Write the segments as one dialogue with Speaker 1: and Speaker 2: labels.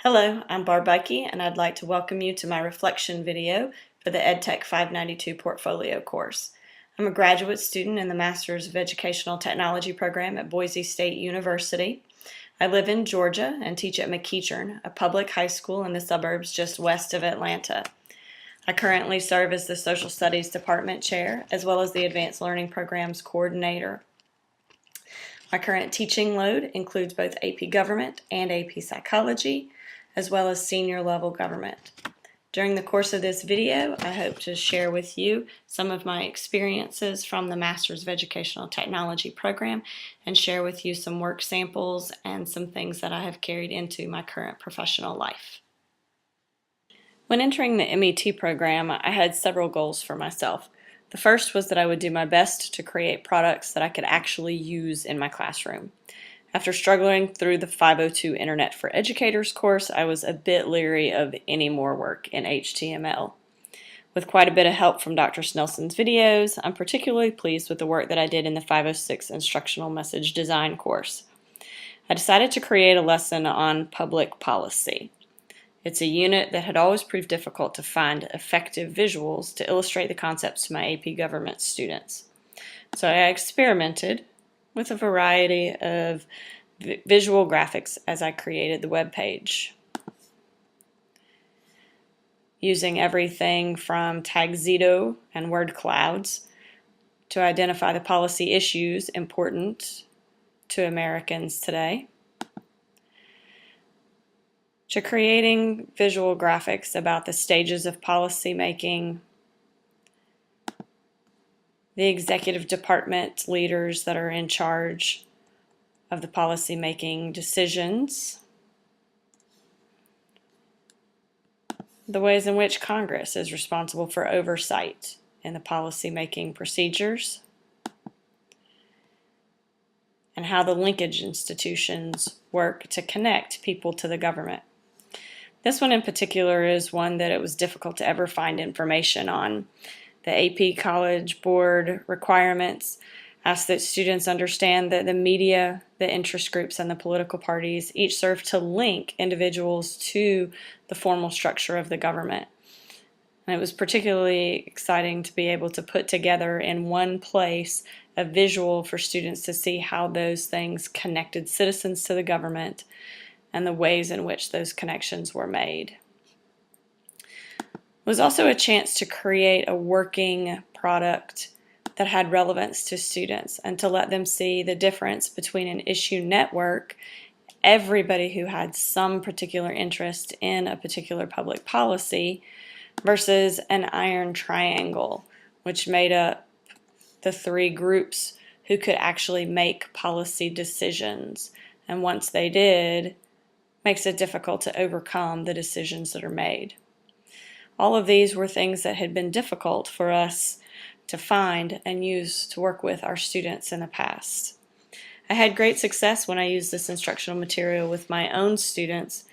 Speaker 1: Hello, I'm Barb Buckey, and I'd like to welcome you to my reflection video for the EdTech 592 Portfolio course. I'm a graduate student in the Masters of Educational Technology program at Boise State University. I live in Georgia and teach at McEachern, a public high school in the suburbs just west of Atlanta. I currently serve as the Social Studies Department Chair, as well as the Advanced Learning Programs Coordinator. My current teaching load includes both AP Government and AP Psychology, as well as senior level government. During the course of this video, I hope to share with you some of my experiences from the Masters of Educational Technology program and share with you some work samples and some things that I have carried into my current professional life. When entering the MET program, I had several goals for myself. The first was that I would do my best to create products that I could actually use in my classroom. After struggling through the 502 Internet for Educators course, I was a bit leery of any more work in HTML. With quite a bit of help from Dr. Snelson's videos, I'm particularly pleased with the work that I did in the 506 Instructional Message Design course. I decided to create a lesson on public policy. It's a unit that had always proved difficult to find effective visuals to illustrate the concepts to my AP Government students. So I experimented with a variety of visual graphics as I created the web page, using everything from Tagxedo and word clouds to identify the policy issues important to Americans today, to creating visual graphics about the stages of policy making, the executive department leaders that are in charge of the policy making decisions, the ways in which Congress is responsible for oversight in the policy making procedures, and how the linkage institutions work to connect people to the government. This one in particular is one that it was difficult to ever find information on. The AP College Board requirements ask that students understand that the media, the interest groups, and the political parties each serve to link individuals to the formal structure of the government. And it was particularly exciting to be able to put together in one place a visual for students to see how those things connected citizens to the government and the ways in which those connections were made. It was also a chance to create a working product that had relevance to students and to let them see the difference between an issue network, everybody who had some particular interest in a particular public policy, versus an iron triangle, which made up the three groups who could actually make policy decisions. And once they did, makes it difficult to overcome the decisions that are made. All of these were things that had been difficult for us to find and use to work with our students in the past. I had great success when I used this instructional material with my own students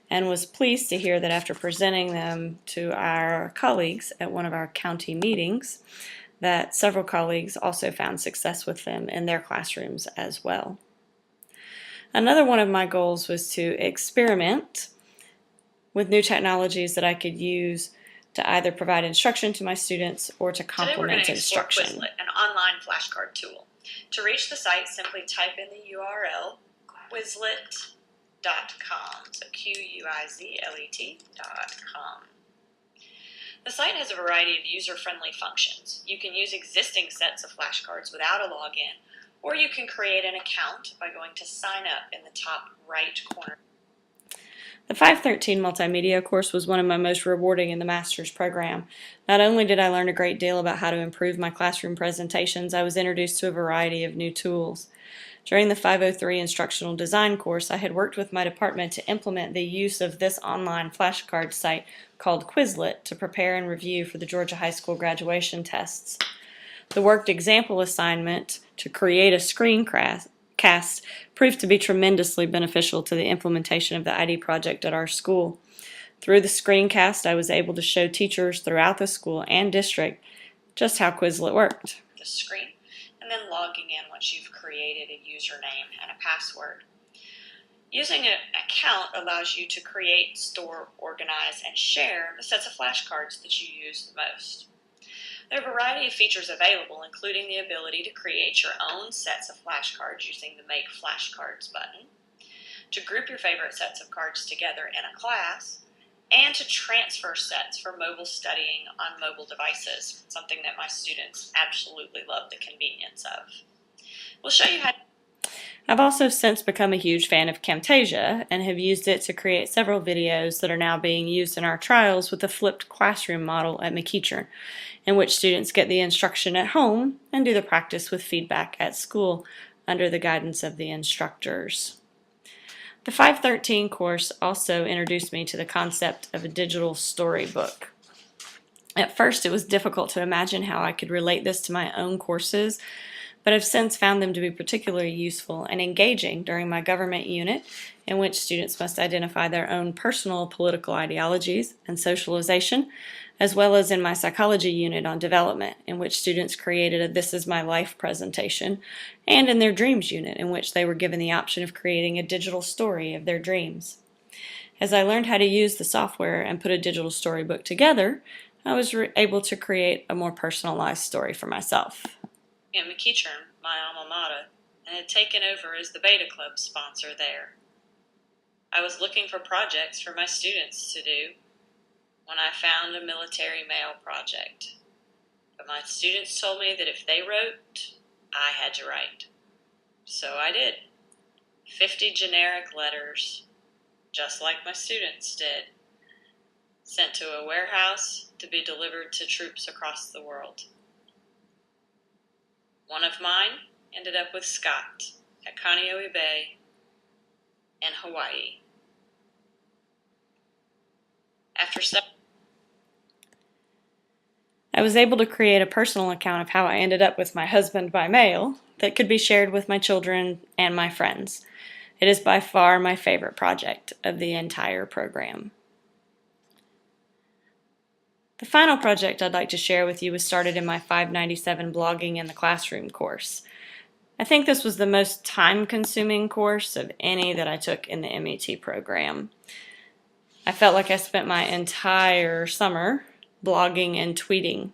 Speaker 1: and was pleased to hear that after presenting them to our colleagues at one of our county meetings, that several colleagues also found success with them in their classrooms as well. Another one of my goals was to experiment with new technologies that I could use to either provide instruction to my students or to complement instruction.
Speaker 2: Today we're going to explore Quizlet, an online flashcard tool. To reach the site, simply type in the URL Quizlet.com, so Quizlet.com. The site has a variety of user-friendly functions. You can use existing sets of flashcards without a login, or you can create an account by going to Sign Up in the top right corner.
Speaker 1: The 513 multimedia course was one of my most rewarding in the master's program. Not only did I learn a great deal about how to improve my classroom presentations, I was introduced to a variety of new tools. During the 503 instructional design course, I had worked with my department to implement the use of this online flashcard site called Quizlet to prepare and review for the Georgia High School graduation tests. The worked example assignment to create a screencast proved to be tremendously beneficial to the implementation of the ID project at our school. Through the screencast, I was able to show teachers throughout the school and district just how Quizlet worked.
Speaker 2: The screen, and then logging in once you've created a username and a password. Using an account allows you to create, store, organize, and share the sets of flashcards that you use the most. There are a variety of features available, including the ability to create your own sets of flashcards using the Make Flashcards button, to group your favorite sets of cards together in a class, and to transfer sets for mobile studying on mobile devices, something that my students absolutely love the convenience of. We'll show you how.
Speaker 1: I've also since become a huge fan of Camtasia and have used it to create several videos that are now being used in our trials with the flipped classroom model at McEachern, in which students get the instruction at home and do the practice with feedback at school under the guidance of the instructors. The 513 course also introduced me to the concept of a digital storybook. At first, it was difficult to imagine how I could relate this to my own courses, but I've since found them to be particularly useful and engaging during my government unit, in which students must identify their own personal political ideologies and socialization, as well as in my psychology unit on development, in which students created a This Is My Life presentation, and in their dreams unit, in which they were given the option of creating a digital story of their dreams. As I learned how to use the software and put a digital storybook together, I was able to create a more personalized story for myself.
Speaker 2: At McEachern, my alma mater, and had taken over as the Beta Club sponsor there. I was looking for projects for my students to do when I found a military mail project. But my students told me that if they wrote, I had to write. So I did. 50 generic letters, just like my students did, sent to a warehouse to be delivered to troops across the world. One of mine ended up with Scott at Kaneohe Bay in Hawaii.
Speaker 1: I was able to create a personal account of how I ended up with my husband by mail that could be shared with my children and my friends. It is by far my favorite project of the entire program. The final project I'd like to share with you was started in my 597 Blogging in the Classroom course. I think this was the most time-consuming course of any that I took in the MET program. I felt like I spent my entire summer blogging and tweeting.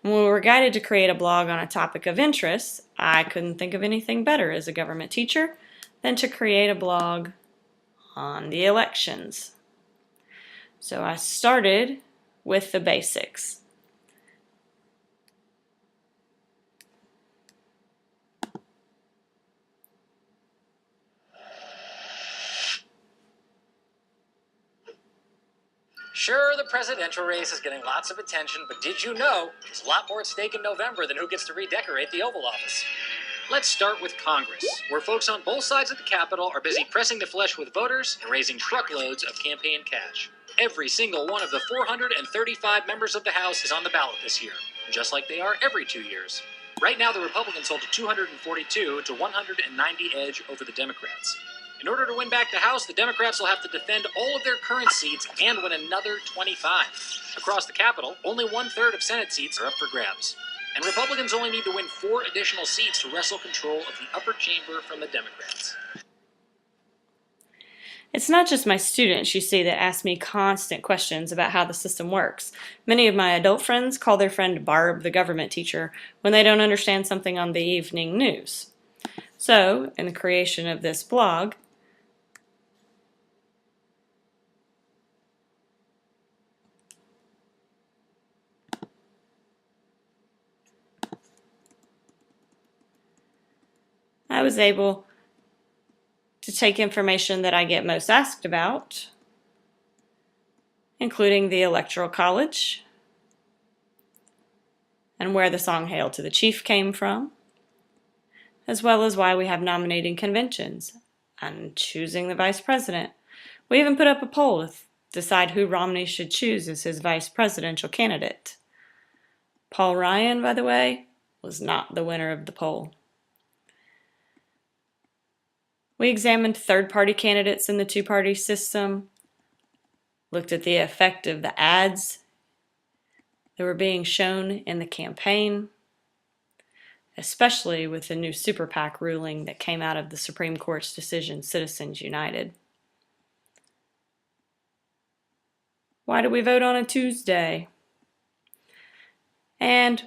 Speaker 1: When we were guided to create a blog on a topic of interest, I couldn't think of anything better as a government teacher than to create a blog on the elections. So I started with the basics.
Speaker 3: Sure, the presidential race is getting lots of attention, but did you know there's a lot more at stake in November than who gets to redecorate the Oval Office? Let's start with Congress, where folks on both sides of the Capitol are busy pressing the flesh with voters and raising truckloads of campaign cash. Every single one of the 435 members of the House is on the ballot this year, just like they are every 2 years. Right now, the Republicans hold a 242 to 190 edge over the Democrats. In order to win back the House, the Democrats will have to defend all of their current seats and win another 25. Across the Capitol, only 1/3 of Senate seats are up for grabs. And Republicans only need to win 4 additional seats to wrestle control of the upper chamber from the Democrats.
Speaker 1: It's not just my students, you see, that ask me constant questions about how the system works. Many of my adult friends call their friend Barb the government teacher when they don't understand something on the evening news. So, in the creation of this blog, I was able to take information that I get most asked about, including the Electoral College and where the song Hail to the Chief came from, as well as why we have nominating conventions and choosing the vice president. We even put up a poll to decide who Romney should choose as his vice presidential candidate. Paul Ryan, by the way, was not the winner of the poll. We examined third-party candidates in the two-party system, looked at the effect of the ads that were being shown in the campaign, especially with the new Super PAC ruling that came out of the Supreme Court's decision, Citizens United. Why do we vote on a Tuesday? And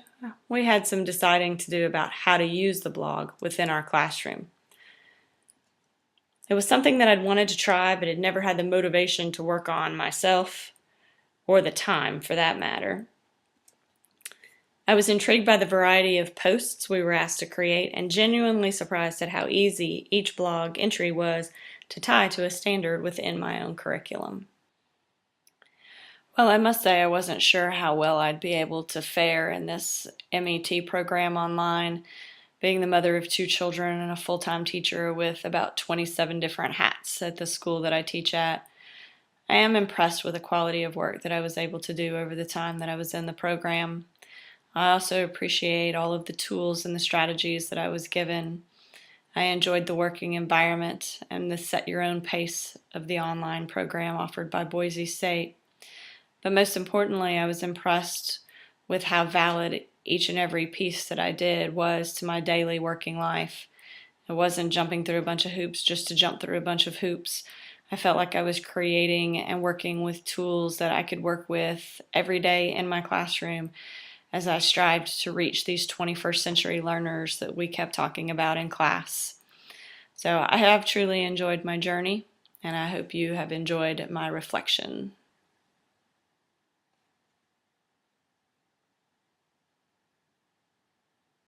Speaker 1: we had some deciding to do about how to use the blog within our classroom. It was something that I'd wanted to try, but had never had the motivation to work on myself, or the time for that matter. I was intrigued by the variety of posts we were asked to create and genuinely surprised at how easy each blog entry was to tie to a standard within my own curriculum. Well, I must say I wasn't sure how well I'd be able to fare in this MET program online, being the mother of 2 children and a full-time teacher with about 27 different hats at the school that I teach at. I am impressed with the quality of work that I was able to do over the time that I was in the program. I also appreciate all of the tools and the strategies that I was given. I enjoyed the working environment and the set your own pace of the online program offered by Boise State. But most importantly, I was impressed with how valid each and every piece that I did was to my daily working life. It wasn't jumping through a bunch of hoops just to jump through a bunch of hoops. I felt like I was creating and working with tools that I could work with every day in my classroom as I strived to reach these 21st century learners that we kept talking about in class. So I have truly enjoyed my journey, and I hope you have enjoyed my reflection.